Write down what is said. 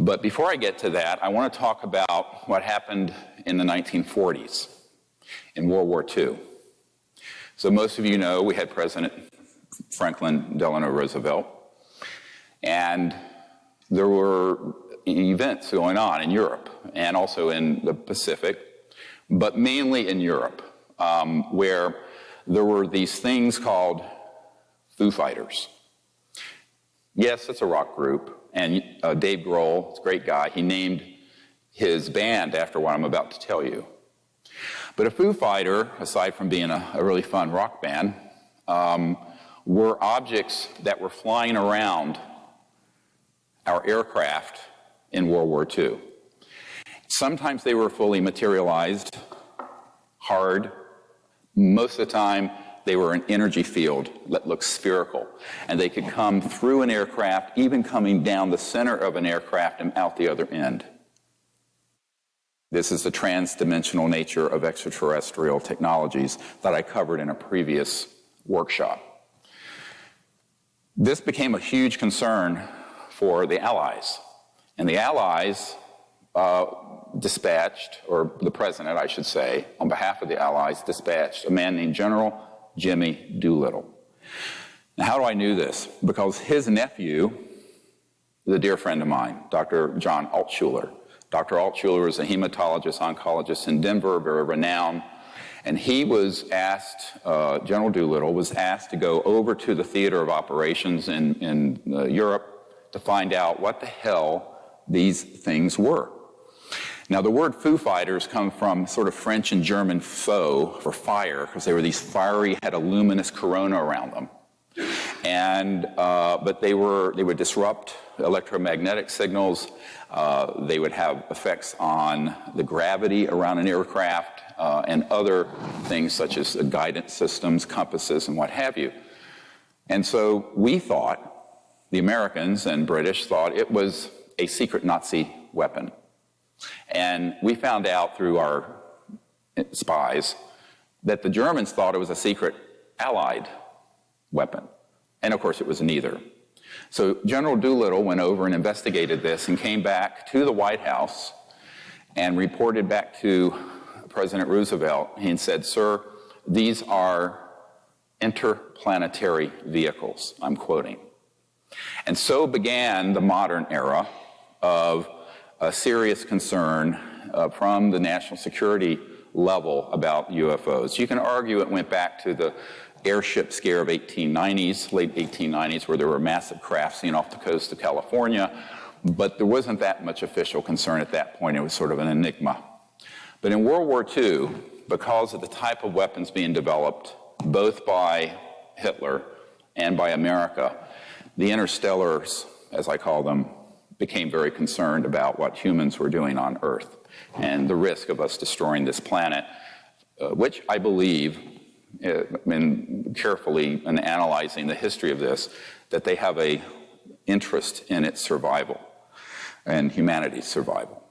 But before I get to that, I want to talk about what happened in the 1940s in World War II. So most of you know we had President Franklin Delano Roosevelt, and there were events going on in Europe and also in the Pacific, but mainly in Europe, where there were these things called Foo Fighters. Yes, it's a rock group, and Dave Grohl, a great guy, he named his band after what I'm about to tell you. But a Foo Fighter, aside from being a really fun rock band, were objects that were flying around our aircraft in World War II. Sometimes they were fully materialized, hard. Most of the time, they were an energy field that looked spherical, and they could come through an aircraft, even coming down the center of an aircraft and out the other end. This is the trans-dimensional nature of extraterrestrial technologies that I covered in a previous workshop. This became a huge concern for the Allies, and the Allies dispatched, or the President, I should say, on behalf of the Allies, dispatched a man named General Jimmy Doolittle. Now, how do I know this? Because his nephew is a dear friend of mine, Dr. John Altshuler. Dr. Altshuler is a hematologist, oncologist in Denver, very renowned, and he was asked, General Doolittle was asked to go over to the theater of operations in Europe to find out what the hell these things were. Now, the word Foo Fighters come from sort of French and German faux, for fire, because they were these fiery, had a luminous corona around them. And, but they would disrupt electromagnetic signals. They would have effects on the gravity around an aircraft and other things such as guidance systems, compasses, and what have you. And so we thought, the Americans and British thought it was a secret Nazi weapon. And we found out through our spies that the Germans thought it was a secret Allied weapon. And of course it was neither. So General Doolittle went over and investigated this and came back to the White House and reported back to President Roosevelt and said, "Sir, these are interplanetary vehicles," I'm quoting. And so began the modern era of a serious concern from the national security level about UFOs. You can argue it went back to the airship scare of 1890s, late 1890s, where there were massive craft seen off the coast of California, but there wasn't that much official concern at that point. It was sort of an enigma. But in World War II, because of the type of weapons being developed, both by Hitler and by America, the interstellars, as I call them, became very concerned about what humans were doing on Earth and the risk of us destroying this planet, which I believe, in carefully in analyzing the history of this, that they have an interest in its survival and humanity's survival.